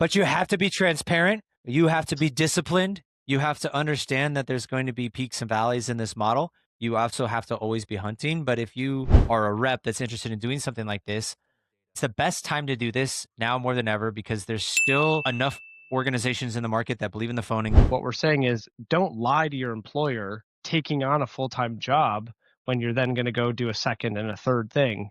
But you have to be transparent. You have to be disciplined. You have to understand that there's going to be peaks and valleys in this model. You also have to always be hunting. But if you are a rep that's interested in doing something like this, it's the best time to do this now more than ever because there's still enough organizations in the market that believe in the phoning. What we're saying is don't lie to your employer taking on a full-time job when you're then going to go do a second and a third thing.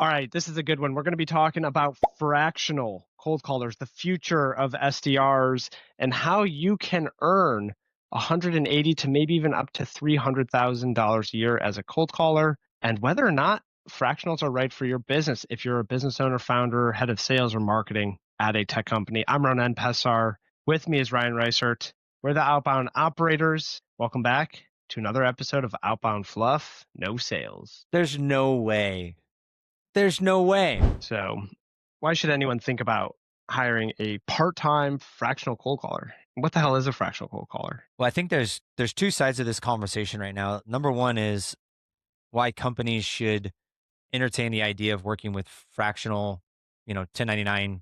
All right, this is a good one. We're going to be talking about fractional cold callers, the future of SDRs, and how you can earn $180 to maybe even up to $300,000 a year as a cold caller, and whether or not fractionals are right for your business if you're a business owner, founder, head of sales, or marketing at a tech company. I'm Ronan Pessar. With me is Ryan Reisert. We're the Outbound Operators. Welcome back to another episode of Outbound Fluff, No Sales. There's no way. There's no way. So why should anyone think about hiring a part-time fractional cold caller? What the hell is a fractional cold caller? Well, I think there's two sides of this conversation right now. Number one is why companies should entertain the idea of working with fractional, 1099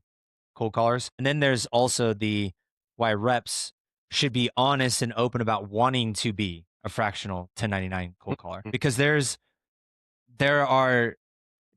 cold callers. And then there's also the why reps should be honest and open about wanting to be a fractional 1099 cold caller. Because there are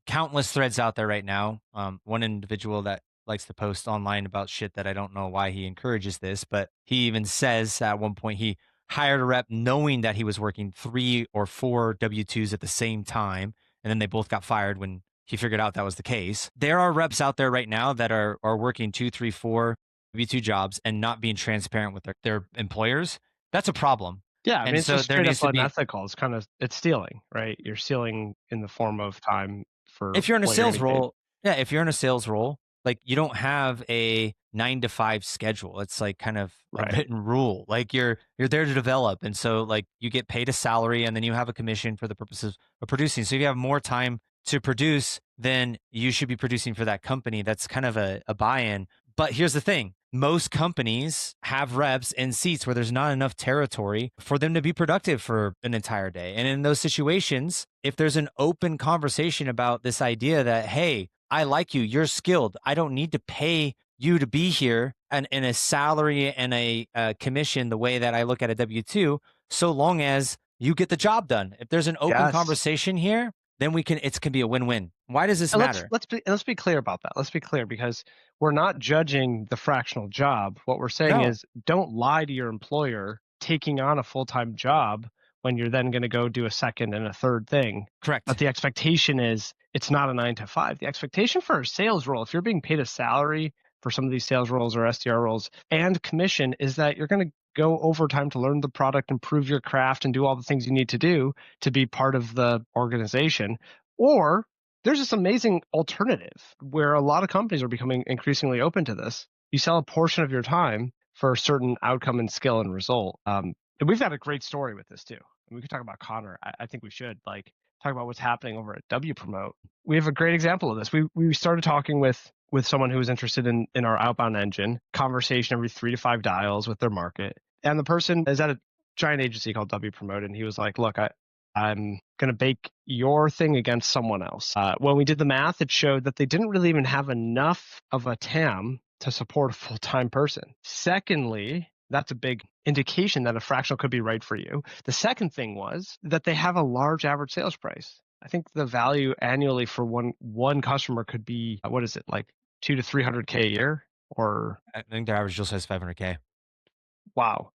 countless threads out there right now. One individual that likes to post online about shit that I don't know why he encourages this, but he even says at one point he hired a rep knowing that he was working 3 or 4 W-2s at the same time. And then they both got fired when he figured out that was the case. There are reps out there right now that are working 2, 3, 4 W-2 jobs and not being transparent with their employers. That's a problem. Yeah, I mean, it's so just there straight needs up to be unethical. It's stealing, right? You're stealing in the form of time for if you're in a what you're sales getting paid. role. Yeah, if you're in a sales role, like you don't have a 9 to 5 schedule. It's like kind of a Right. written rule. Like you're there to develop, and so like you get paid a salary, and then you have a commission for the purposes of producing. So if you have more time to produce, then you should be producing for that company. That's kind of a buy-in. But here's the thing. Most companies have reps in seats where there's not enough territory for them to be productive for an entire day. And in those situations, if there's an open conversation about this idea that, hey, I like you, you're skilled, I don't need to pay you to be here and in a salary and a commission the way that I look at a W-2, so long as you get the job done. If there's an open conversation here, then it can be a win-win. Why does this matter? Let's be clear about that. Let's be clear, because we're not judging the fractional job. What we're saying is don't lie to your employer taking on a full-time job when you're then going to go do a second and a third thing. Correct. But the expectation is it's not a 9 to 5. The expectation for a sales role, if you're being paid a salary for some of these sales roles or SDR roles and commission, is that you're going to go overtime to learn the product, improve your craft, and do all the things you need to do to be part of the organization. Or there's this amazing alternative where a lot of companies are becoming increasingly open to this. You sell a portion of your time for a certain outcome and skill and result. And we've got a great story with this too. And we could talk about Connor. I think we should talk about what's happening over at W Promote. We have a great example of this. We started talking with someone who was interested in our outbound engine, conversation every 3 to 5 dials with their market. And the person is at a giant agency called W Promote. And he was like, look, I'm going to bake your thing against someone else. When we did the math, it showed that they didn't really even have enough of a TAM to support a full-time person. Secondly, that's a big indication that a fractional could be right for you. The second thing was that they have a large average sales price. I think the value annually for one customer could be, what is it, like $200 to $300K a year? Or I think their average deal size is $500K. Wow.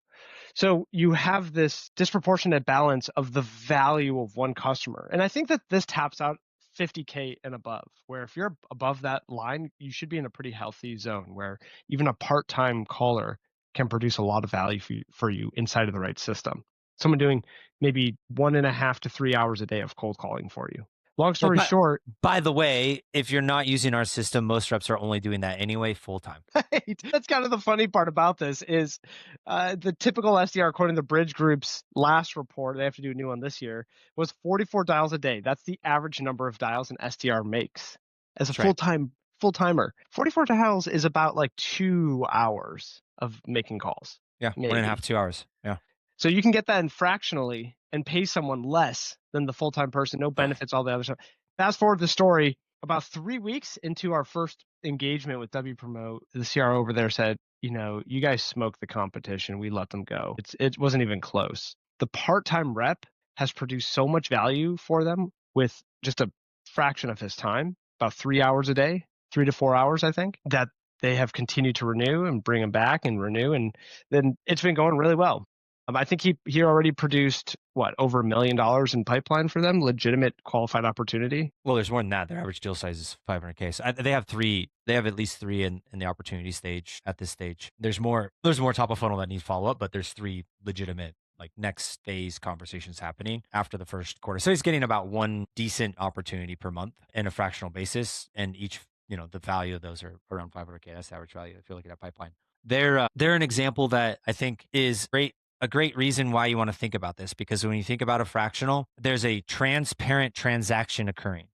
So you have this disproportionate balance of the value of one customer. And I think that this taps out 50K and above, where if you're above that line, you should be in a pretty healthy zone where even a part-time caller can produce a lot of value for you inside of the right system. Someone doing maybe 1.5 to 3 hours a day of cold calling for you. Long story short. By the way, if you're not using our system, most reps are only doing that anyway, full time. Right. That's kind of the funny part about this is the typical SDR, according to the Bridge Group's last report, they have to do a new one this year, was 44 dials a day. That's the average number of dials an SDR makes as a full-timer. 44 dials is about like 2 hours of making calls. Yeah, maybe 1.5, 2 hours. Yeah. So you can get that in fractionally and pay someone less than the full-time person, no benefits, all the other stuff. Fast forward the story, About 3 weeks into our first engagement with W Promote, the CRO over there said, "You guys smoked the competition. We let them go. It wasn't even close." The part-time rep has produced so much value for them with just a fraction of his time, about 3 hours a day, 3 to 4 hours, I think, that they have continued to renew and bring him back and renew, and then it's been going really well. I think he already produced, what, over $1 million in pipeline for them, legitimate qualified opportunity. Well, there's more than that. Their average deal size is 500K. So they have three. They have at least three in the opportunity stage at this stage. There's more. There's more top of funnel that needs follow up, but there's three legitimate like next phase conversations happening after the first quarter. So he's getting about one decent opportunity per month in a fractional basis, and each the value of those are around 500K. That's the average value if you're looking at pipeline. They're an example that I think is great, a great reason why you want to think about this, because when you think about a fractional, there's a transparent transaction occurring,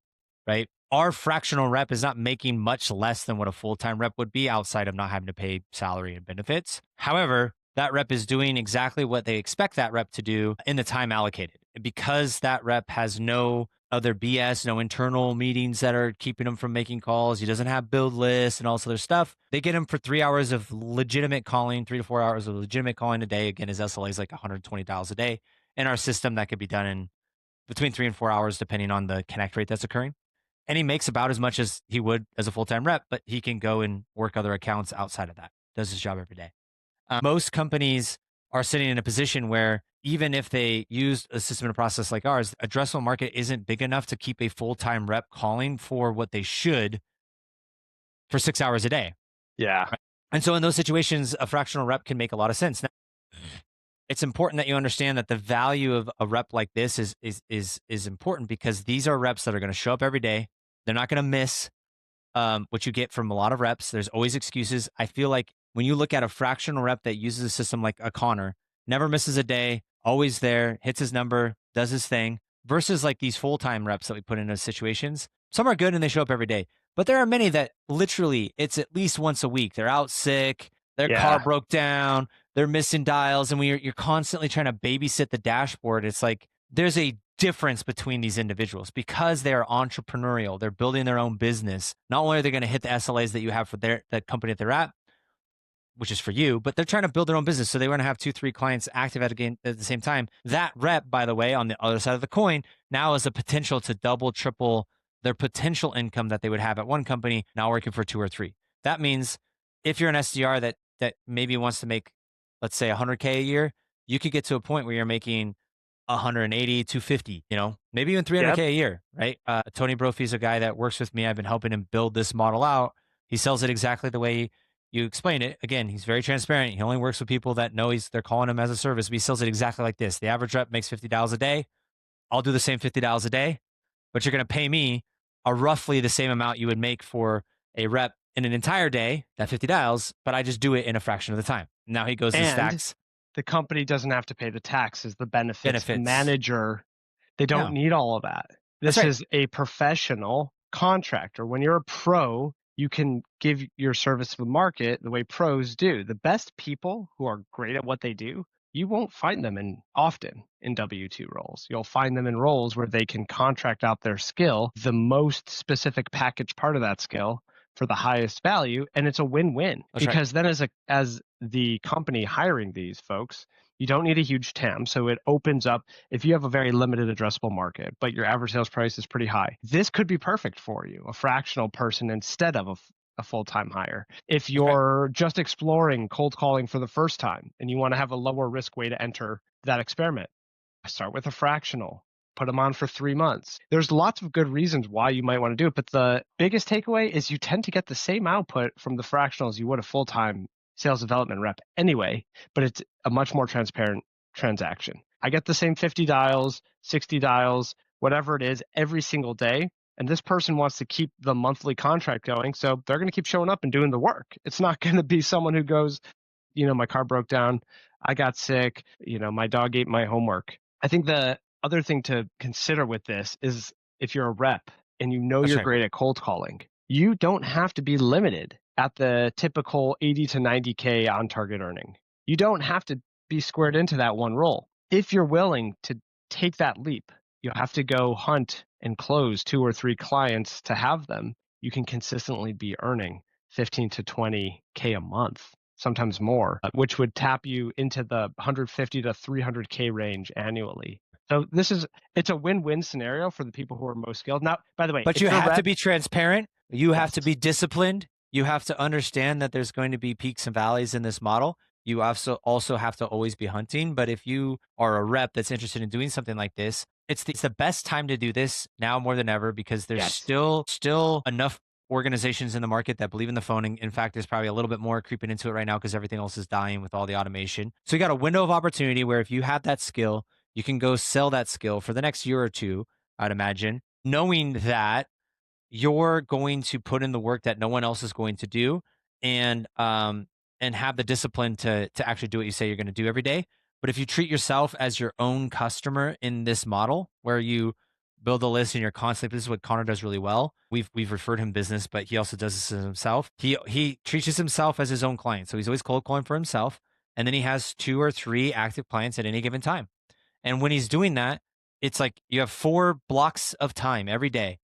right? Our fractional rep is not making much less than what a full-time rep would be outside of not having to pay salary and benefits. However, that rep is doing exactly what they expect that rep to do in the time allocated. Because that rep has no other BS, no internal meetings that are keeping him from making calls. He doesn't have build lists and all this other stuff. They get him for 3 hours of legitimate calling, 3 to 4 hours of legitimate calling a day. Again, his SLA is like 120 dials a day. In our system, that could be done in between 3 and 4 hours, depending on the connect rate that's occurring. And he makes about as much as he would as a full-time rep, but he can go and work other accounts outside of that. Does his job every day. Most companies are sitting in a position where even if they use a system and a process like ours, addressable market isn't big enough to keep a full-time rep calling for what they should for 6 hours a day. Yeah. Right? And so in those situations, a fractional rep can make a lot of sense. Now, it's important that you understand that the value of a rep like this is important, because these are reps that are going to show up every day. They're not going to miss what you get from a lot of reps. There's always excuses. I feel like when you look at a fractional rep that uses a system like a Connor, never misses a day, always there, hits his number, does his thing, versus like these full-time reps that we put in those situations. Some are good and they show up every day, but there are many that literally it's at least once a week. They're out sick, their car Yeah. broke down, they're missing dials, and you're constantly trying to babysit the dashboard. It's like there's a difference between these individuals because they are entrepreneurial. They're building their own business. Not only are they going to hit the SLAs that you have for that company that they're at, which is for you, but they're trying to build their own business. So they want to have 2-3 clients active at the same time. That rep, by the way, on the other side of the coin, now has a potential to double, triple their potential income that they would have at one company, now working for 2 or 3. That means if you're an SDR that maybe wants to make, let's say 100K a year, you could get to a point where you're making 180, 250, maybe even Yep. 300K a year, right? Tony Brophy's a guy that works with me. I've been helping him build this model out. He sells it exactly the way you explain it. Again, he's very transparent. He only works with people that know they're calling him as a service, but he sells it exactly like this. The average rep makes $50 a day. I'll do the same $50 a day, but you're going to pay me a roughly the same amount you would make for a rep in an entire day, that 50 dials, but I just do it in a fraction of the time. Now he goes and And stacks the company doesn't have to pay the taxes, the benefits, the benefits. manager. They don't No, need all of that. that's This right. is a professional contractor. When you're a pro, you can give your service to the market the way pros do. The best people who are great at what they do, you won't find them often in W-2 roles. You'll find them in roles where they can contract out their skill, the most specific package part of that skill, for the highest value, and it's a win-win. That's right. Because then as the company hiring these folks, you don't need a huge TAM. So it opens up, if you have a very limited addressable market, but your average sales price is pretty high, this could be perfect for you, a fractional person instead of a full-time hire. If That's right. you're just exploring cold calling for the first time and you want to have a lower risk way to enter that experiment, start with a fractional, put them on for 3 months. There's lots of good reasons why you might want to do it, but the biggest takeaway is you tend to get the same output from the fractional as you would a full-time sales development rep anyway, but it's a much more transparent transaction. I get the same 50 dials, 60 dials, whatever it is, every single day. And this person wants to keep the monthly contract going. So they're going to keep showing up and doing the work. It's not going to be someone who goes, my car broke down, I got sick, my dog ate my homework. I think the other thing to consider with this is if you're a rep and That's you're right. great at cold calling, you don't have to be limited at the typical 80 to 90K on target earning. You don't have to be squared into that one role. If you're willing to take that leap, you'll have to go hunt and close 2 or 3 clients to have them, you can consistently be earning 15 to 20K a month, sometimes more, which would tap you into the 150 to 300K range annually. So it's a win-win scenario for the people who are most skilled. Now, by the way, But if you you're a have to rep, be transparent. You have yes, to be disciplined. You have to understand that there's going to be peaks and valleys in this model. You also have to always be hunting. But if you are a rep that's interested in doing something like this, it's the best time to do this now more than ever because there's yes, still enough organizations in the market that believe in the phone. In fact, there's probably a little bit more creeping into it right now because everything else is dying with all the automation. So you got a window of opportunity where if you have that skill, you can go sell that skill for the next year or two, I'd imagine, knowing that you're going to put in the work that no one else is going to do and have the discipline to actually do what you say you're going to do every day. But if you treat yourself as your own customer in this model where you build a list and you're constantly, this is what Connor does really well. We've referred him business, but he also does this himself. He treats himself as his own client. So he's always cold calling for himself. And then he has 2 or 3 active clients at any given time. And when he's doing that, it's like you have 4 blocks of time every day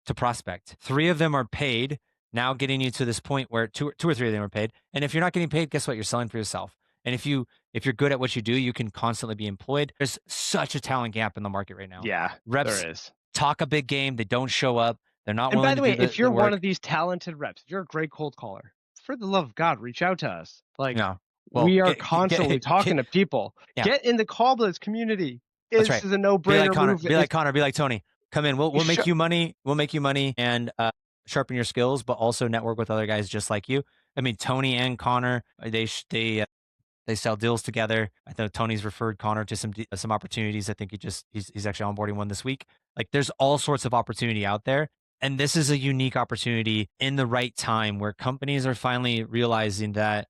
to prospect. 3 of them are paid, now getting you to this point where two or 3 of them are paid. And if you're not getting paid, guess what? You're selling for yourself. And if you're good at what you do, you can constantly be employed. There's such a talent gap in the market right now. yeah, Reps there is. talk a big game, they don't show up, they're not And by willing the to way, do if the you're one work. of these talented reps, if you're a great cold caller, for the love of God, reach out to us. Like, No. Well, we are constantly talking to people. yeah, Get in the call blitz community. that's This right. is a Be like no-brainer Connor, move. It's Be like Tony. Come in. We'll sh- make you money. We'll make you money and sharpen your skills, but also network with other guys just like you. I mean, Tony and Connor, they sell deals together. I know Tony's referred Connor to some opportunities. I think he's actually onboarding one this week. Like there's all sorts of opportunity out there. And this is a unique opportunity in the right time where companies are finally realizing that,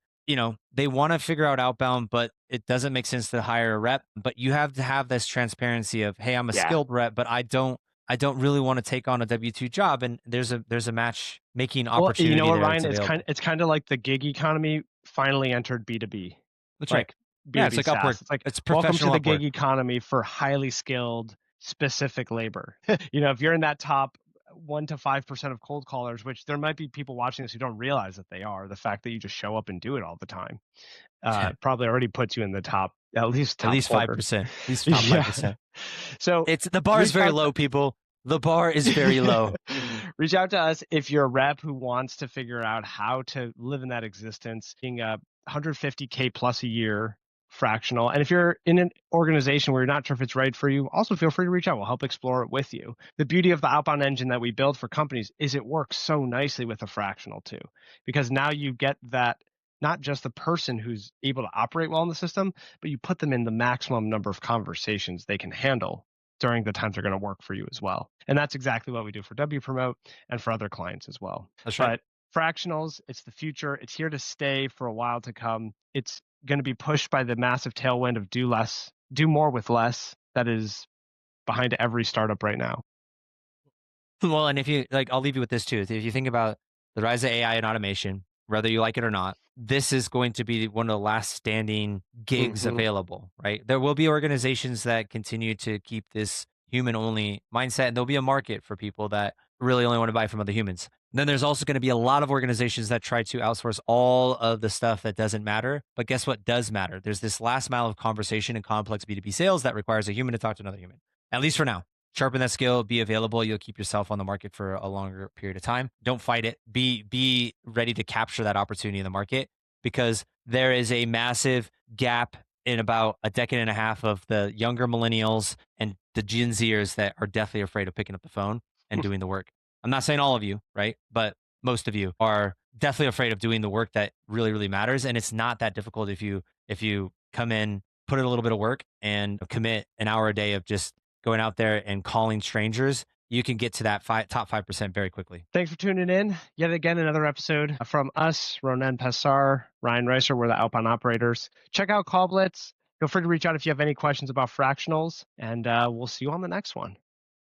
they want to figure out outbound, but it doesn't make sense to hire a rep. But you have to have this transparency of, hey, I'm a yeah. skilled rep, but I don't really want to take on a W-2 job. And there's a match making Well, you know opportunity what, there Ryan? that's available. It's kind of like the gig economy finally entered B2B, That's right. like Yeah, it's B2B like Upwork. SaaS. It's like, It's welcome to professional the Upwork. gig economy for highly skilled, specific labor. If you're in that top 1 to 5% of cold callers, which there might be people watching this who don't realize that they are, the fact that you just show up and do it all the time, probably already puts you in the top, at least At top least five quarter. percent. At least top five Yeah. percent. So It's the bar is reach very out. low, people. The bar is very low. Reach out to us if you're a rep who wants to figure out how to live in that existence, being a 150K plus a year fractional. And if you're in an organization where you're not sure if it's right for you, also feel free to reach out. We'll help explore it with you. The beauty of the outbound engine that we build for companies is it works so nicely with a fractional too, because now you get that, not just the person who's able to operate well in the system, but you put them in the maximum number of conversations they can handle during the times they're going to work for you as well. And that's exactly what we do for W Promote and for other clients as well. That's right. But fractionals, it's the future. It's here to stay for a while to come. It's going to be pushed by the massive tailwind of do less, do more with less that is behind every startup right now. Well, and if you like, I'll leave you with this too. If you think about the rise of AI and automation, whether you like it or not, this is going to be one of the last standing gigs Hmm. available, right? There will be organizations that continue to keep this human only mindset, and there'll be a market for people that really only want to buy from other humans. Then there's also going to be a lot of organizations that try to outsource all of the stuff that doesn't matter. But guess what does matter? There's this last mile of conversation in complex B2B sales that requires a human to talk to another human, at least for now. Sharpen that skill, be available. You'll keep yourself on the market for a longer period of time. Don't fight it. Be ready to capture that opportunity in the market because there is a massive gap in about a decade and a half of the younger millennials and the Gen Zers that are definitely afraid of picking up the phone and doing the work. I'm not saying all of you, right? But most of you are definitely afraid of doing the work that really, really matters. And it's not that difficult if you come in, put in a little bit of work and commit an hour a day of just going out there and calling strangers, you can get to that top 5% very quickly. Thanks for tuning in. Yet again, another episode from us, Ronan Passar, Ryan Reiser. We're the Outbound Operators. Check out Call Blitz. Feel free to reach out if you have any questions about fractionals, and we'll see you on the next one.